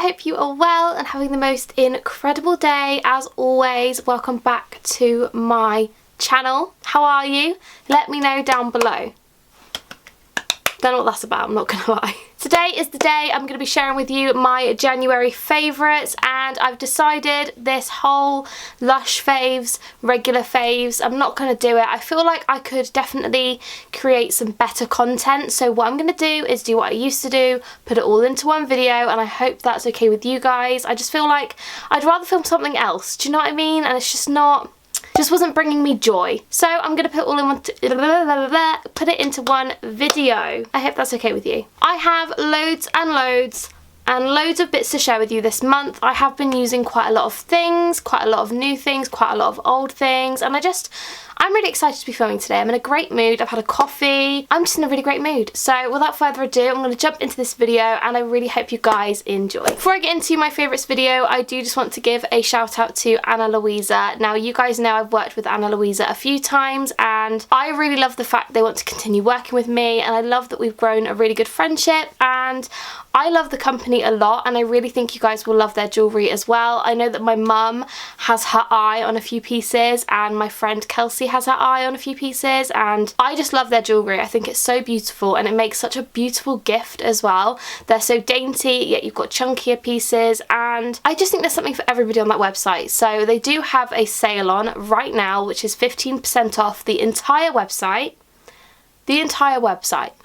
hope you are well and having the most incredible day. As always, welcome back to my channel. How are you? Let me know down below. Don't know what that's about, I'm not gonna lie. Today is the day I'm going to be sharing with you my January favourites, and I've decided this whole Lush faves, regular faves, I'm not going to do it. I feel like I could definitely create some better content, so what I'm going to do is do what I used to do, put it all into one video, and I hope that's okay with you guys. I just feel like I'd rather film something else, do you know what I mean? And it's just wasn't bringing me joy. So I'm going to put it all in put it into one video. I hope that's okay with you. I have loads and loads of bits to share with you this month. I have been using quite a lot of things, quite a lot of new things, quite a lot of old things, and I'm really excited to be filming today. I'm in a great mood, I've had a coffee, I'm just in a really great mood. So without further ado, I'm going to jump into this video and I really hope you guys enjoy. Before I get into my favourites video, I do just want to give a shout out to Ana Luisa. Now you guys know I've worked with Ana Luisa a few times and I really love the fact they want to continue working with me, and I love that we've grown a really good friendship, and I love the company a lot and I really think you guys will love their jewellery as well. I know that my mum has her eye on a few pieces and my friend Kelsey has her eye on a few pieces, and I just love their jewellery. I think it's so beautiful and it makes such a beautiful gift as well. They're so dainty, yet you've got chunkier pieces, and I just think there's something for everybody on that website. So they do have a sale on right now, which is 15% off the entire website.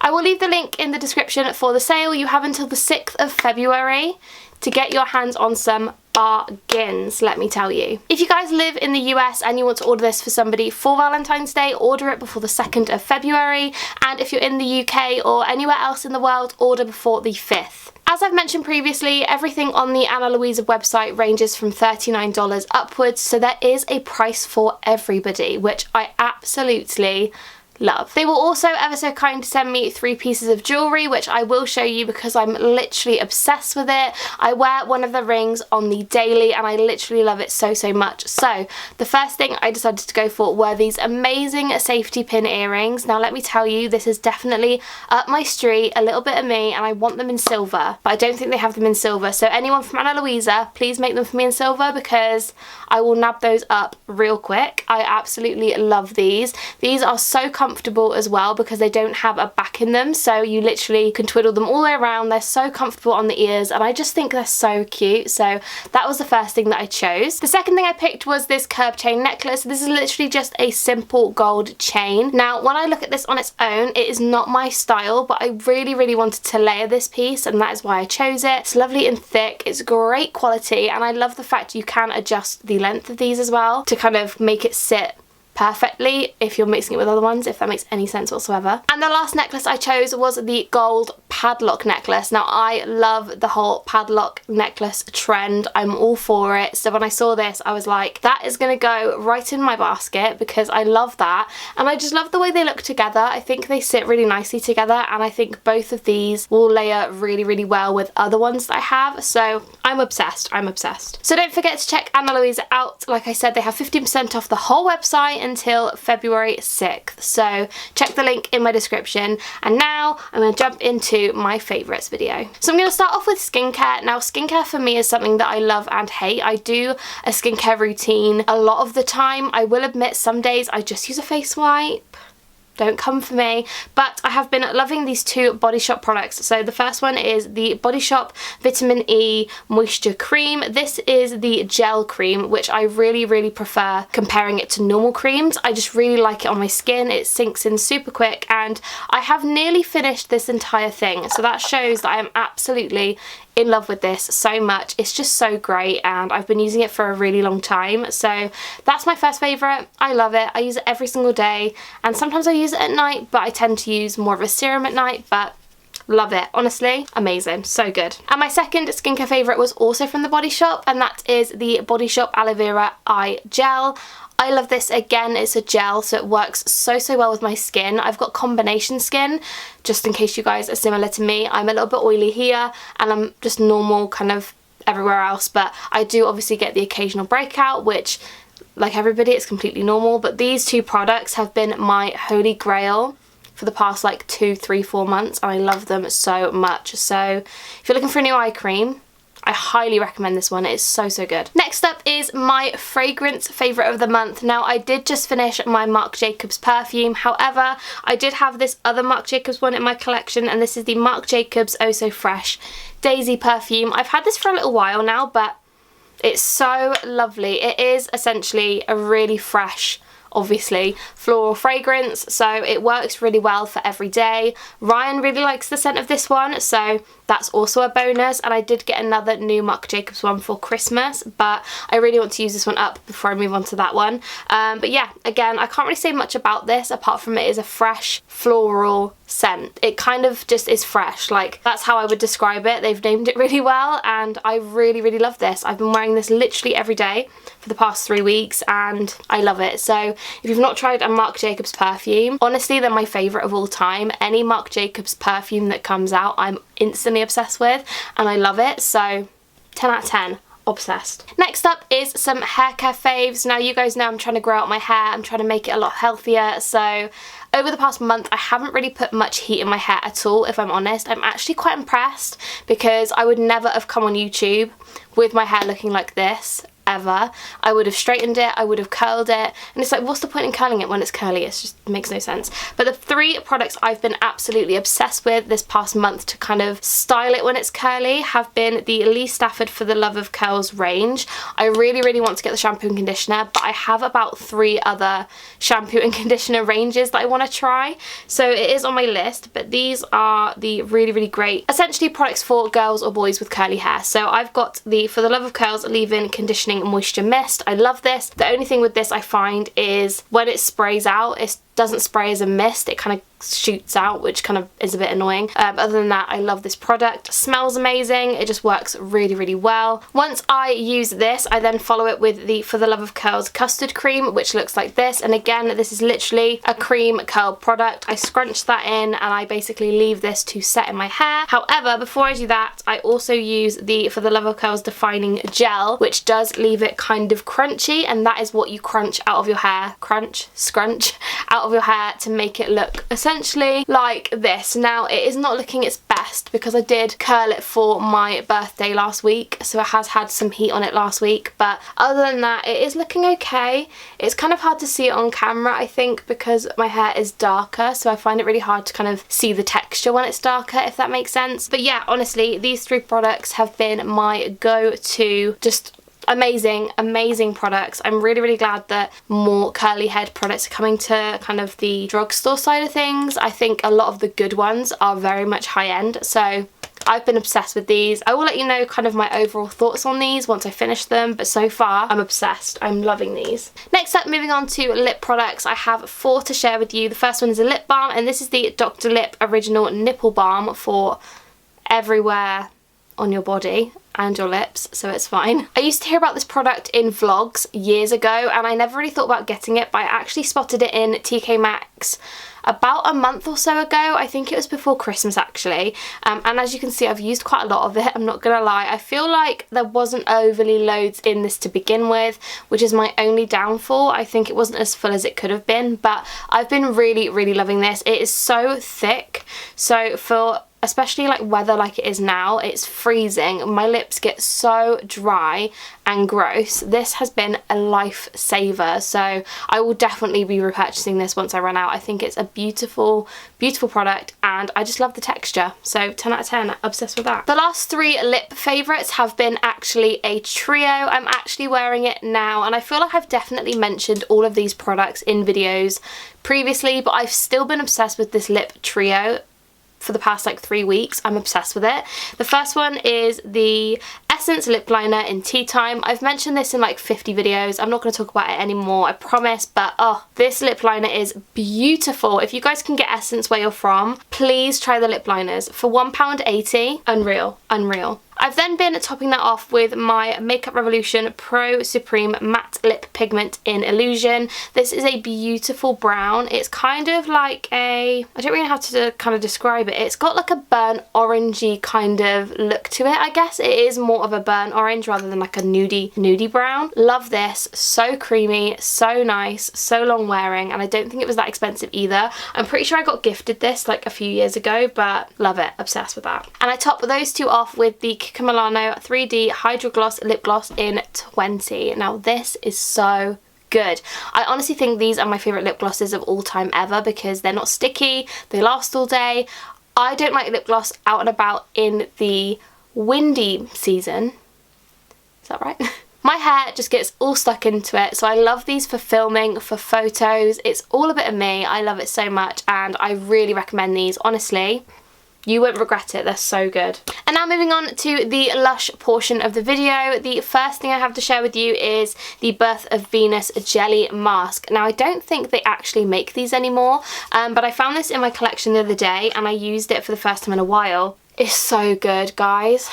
I will leave the link in the description for the sale. You have until the 6th of February to get your hands on some bargains, let me tell you. If you guys live in the US and you want to order this for somebody for Valentine's Day, order it before the 2nd of February. And if you're in the UK or anywhere else in the world, order before the 5th. As I've mentioned previously, everything on the Ana Luisa website ranges from $39 upwards, so there is a price for everybody, which I absolutely love. They were also ever so kind to send me 3 pieces of jewellery, which I will show you because I'm literally obsessed with it. I wear one of the rings on the daily and I literally love it so much. So the first thing I decided to go for were these amazing safety pin earrings. Now let me tell you, this is definitely up my street, a little bit of me, and I want them in silver, but I don't think they have them in silver. So anyone from Ana Luisa, please make them for me in silver because I will nab those up real quick. I absolutely love these. These are so comfortable as well because they don't have a back in them, so you literally can twiddle them all the way around. They're so comfortable on the ears and I just think they're so cute. So that was the first thing that I chose. The second thing I picked was this curb chain necklace. This is literally just a simple gold chain. Now when I look at this on its own, it is not my style, but I really wanted to layer this piece and that is why I chose it. It's lovely and thick, it's great quality, and I love the fact you can adjust the length of these as well to kind of make it sit perfectly if you're mixing it with other ones, if that makes any sense whatsoever. And the last necklace I chose was the gold padlock necklace. Now I love the whole padlock necklace trend, I'm all for it. So when I saw this I was like, that is gonna go right in my basket because I love that, and I just love the way they look together. I think they sit really nicely together, and I think both of these will layer really well with other ones that I have, so I'm obsessed. So don't forget to check Ana Luisa out. Like I said, they have 15% off the whole website until February 6th, so check the link in my description. And now I'm going to jump into my favourites video. So I'm going to start off with skincare. Now skincare for me is something that I love and hate. I do a skincare routine a lot of the time. I will admit some days I just use a face wipe. Don't come for me, but I have been loving these 2 Body Shop products. So the first one is the Body Shop Vitamin E Moisture Cream. This is the gel cream, which I really prefer comparing it to normal creams. I just really like it on my skin. It sinks in super quick, and I have nearly finished this entire thing. So that shows that I am absolutely in love with this so much. It's just so great and I've been using it for a really long time. So that's my first favourite. I love it. I use it every single day, and sometimes I use it at night, but I tend to use more of a serum at night, but love it. Honestly, amazing. So good. And my second skincare favourite was also from the Body Shop, and that is the Body Shop Aloe Vera Eye Gel. I love this. Again, it's a gel, so it works so well with my skin. I've got combination skin, just in case you guys are similar to me. I'm a little bit oily here and I'm just normal kind of everywhere else, but I do obviously get the occasional breakout, which, like everybody, it's completely normal. But these 2 products have been my holy grail for the past like 2, 3, 4 months, and I love them so much. So if you're looking for a new eye cream, I highly recommend this one. It's so, so good. Next up is my fragrance favourite of the month. Now, I did just finish my Marc Jacobs perfume. However, I did have this other Marc Jacobs one in my collection, and this is the Marc Jacobs Oh So Fresh Daisy perfume. I've had this for a little while now, but it's so lovely. It is essentially a really fresh, obviously, floral fragrance, so it works really well for every day. Ryan really likes the scent of this one, so that's also a bonus. And I did get another new Marc Jacobs one for Christmas, but I really want to use this one up before I move on to that one. But yeah, again, I can't really say much about this apart from it is a fresh floral scent. It kind of just is fresh, like that's how I would describe it. They've named it really well, and I really, really love this. I've been wearing this literally every day for the past 3 weeks, and I love it. So if you've not tried a Marc Jacobs perfume, honestly, they're my favourite of all time. Any Marc Jacobs perfume that comes out, I'm instantly obsessed with, and I love it. So 10 out of 10. Obsessed. Next up is some hair care faves. Now, you guys know I'm trying to grow out my hair. I'm trying to make it a lot healthier. So over the past month, I haven't really put much heat in my hair at all, if I'm honest. I'm actually quite impressed because I would never have come on YouTube with my hair looking like this. Ever. I would have straightened it, I would have curled it, and it's like, what's the point in curling it when it's curly? It just makes no sense. But the 3 products I've been absolutely obsessed with this past month to kind of style it when it's curly have been the Lee Stafford For the Love of Curls range. I really, really want to get the shampoo and conditioner, but I have about 3 other shampoo and conditioner ranges that I want to try, so it is on my list. But these are the really, really great, essentially, products for girls or boys with curly hair. So I've got the For the Love of Curls Leave-In Conditioning Moisture Mist. I love this. The only thing with this I find is when it sprays out, it doesn't spray as a mist, it kind of shoots out, which kind of is a bit annoying. Other than that, I love this product. It smells amazing. It just works really, really well. Once I use this, I then follow it with the For the Love of Curls Custard Cream, which looks like this. And again, this is literally a cream curl product. I scrunch that in and I basically leave this to set in my hair. However, before I do that, I also use the For the Love of Curls Defining Gel, which does leave it kind of crunchy, and that is what you crunch out of your hair. Scrunch out of your hair to make it look essentially like this. Now, it is not looking its best because I did curl it for my birthday last week, so it has had some heat on it last week, but other than that, it is looking okay. It's kind of hard to see it on camera, I think, because my hair is darker, so I find it really hard to kind of see the texture when it's darker, if that makes sense. But yeah, honestly, these 3 products have been my go-to, just amazing products. I'm really, really glad that more curly head products are coming to kind of the drugstore side of things. I think a lot of the good ones are very much high end, so I've been obsessed with these. I will let you know kind of my overall thoughts on these once I finish them, but so far I'm obsessed. I'm loving these. Next up, moving on to lip products, I have 4 to share with you. The first one is a lip balm, and this is the Dr. Lip Original Nipple Balm for everywhere on your body and your lips, so it's fine. I used to hear about this product in vlogs years ago, and I never really thought about getting it, but I actually spotted it in TK Maxx about a month or so ago. I think it was before Christmas, actually, and as you can see, I've used quite a lot of it. I'm not gonna lie, I feel like there wasn't overly loads in this to begin with, which is my only downfall. I think it wasn't as full as it could have been, but I've been really, really loving this. It is so thick, so for especially like weather like it is now, it's freezing, my lips get so dry and gross. This has been a lifesaver, so I will definitely be repurchasing this once I run out. I think it's a beautiful product, and I just love the texture, so 10 out of 10, obsessed with that. The last 3 lip favourites have been actually a trio. I'm actually wearing it now, and I feel like I've definitely mentioned all of these products in videos previously, but I've still been obsessed with this lip trio for the past like 3 weeks. I'm obsessed with it. The first one is the Essence lip liner in Tea Time. I've mentioned this in like 50 videos. I'm not going to talk about it anymore, I promise, but oh, this lip liner is beautiful. If you guys can get Essence where you're from, please try the lip liners. For £1.80, unreal. I've then been topping that off with my Makeup Revolution Pro Supreme Matte Lip Pigment in Illusion. This is a beautiful brown. It's kind of like a, I don't really know how to kind of describe it. It's got like a burnt orangey kind of look to it, I guess. It is more of of a burnt orange rather than like a nudie brown. Love this. So creamy, so nice, so long wearing, and I don't think it was that expensive either. I'm pretty sure I got gifted this like a few years ago, but love it. Obsessed with that. And I top those two off with the Kiko Milano 3D Hydro Gloss Lip Gloss in 20. Now this is so good. I honestly think these are my favourite lip glosses of all time ever because they're not sticky, they last all day. I don't like lip gloss out and about in the windy season. Is that right? My hair just gets all stuck into it, so I love these for filming, for photos. It's all a bit of me. I love it so much and I really recommend these. Honestly, you won't regret it, they're so good. And now moving on to the Lush portion of the video, the first thing I have to share with you is the Birth of Venus Jelly Mask. Now I don't think they actually make these anymore, but I found this in my collection the other day and I used it for the first time in a while. It's so good, guys.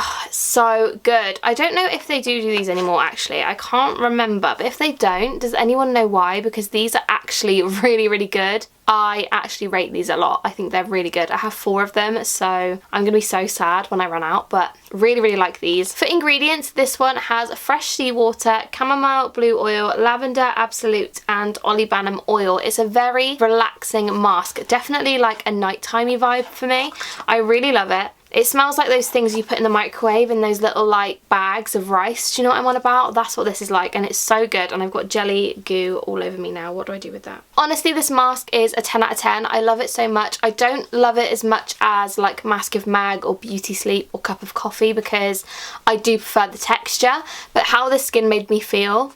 Oh, it's so good. I don't know if they do these anymore actually. I can't remember, but if they don't, does anyone know why? Because these are actually really good. I actually rate these a lot. I think they're really good. I have 4 of them, so I'm gonna be so sad when I run out, but really like these. For ingredients, this one has fresh seawater, chamomile blue oil, lavender absolute, and olibanum oil. It's a very relaxing mask. Definitely like a nighttime-y vibe for me. I really love it. It smells like those things you put in the microwave in those little like bags of rice. Do you know what I'm on about? That's what this is like, and it's so good. And I've got jelly goo all over me now. What do I do with that? Honestly, this mask is a 10 out of 10. I love it so much. I don't love it as much as like Mask of Mag or Beauty Sleep or Cup of Coffee because I do prefer the texture, but how this skin made me feel,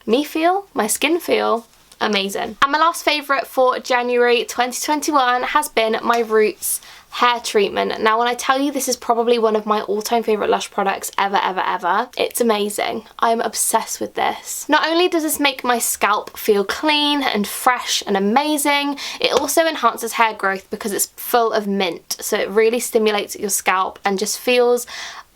my skin feel, amazing. And my last favourite for January 2021 has been my Roots hair treatment. Now when I tell you this is probably one of my all-time favourite Lush products ever, it's amazing. I'm obsessed with this. Not only does this make my scalp feel clean and fresh and amazing, it also enhances hair growth because it's full of mint, so it really stimulates your scalp and just feels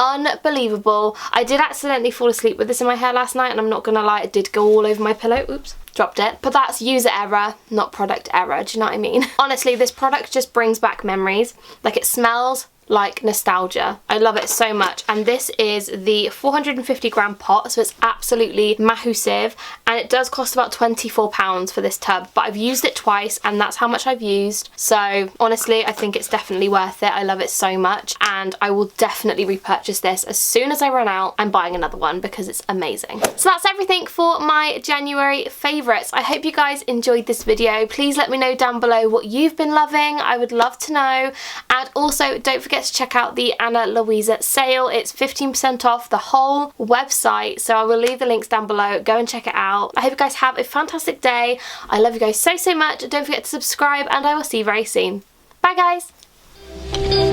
unbelievable. I did accidentally fall asleep with this in my hair last night and I'm not gonna lie, it did go all over my pillow. Oops. Dropped it. But that's user error, not product error. Do you know what I mean? Honestly, this product just brings back memories. Like, it smells like nostalgia. I love it so much. And this is the 450 gram pot, so it's absolutely massive, and it does cost about £24 for this tub, but I've used it twice and that's how much I've used. So honestly, I think it's definitely worth it. I love it so much and I will definitely repurchase this as soon as I run out. I'm buying another one because it's amazing. So that's everything for my January favourites. I hope you guys enjoyed this video. Please let me know down below what you've been loving. I would love to know. And also don't forget to check out the Ana Luisa sale. It's 15% off the whole website, so I will leave the links down below. Go and check it out. I hope you guys have a fantastic day. I love you guys so much. Don't forget to subscribe and I will see you very soon. Bye guys.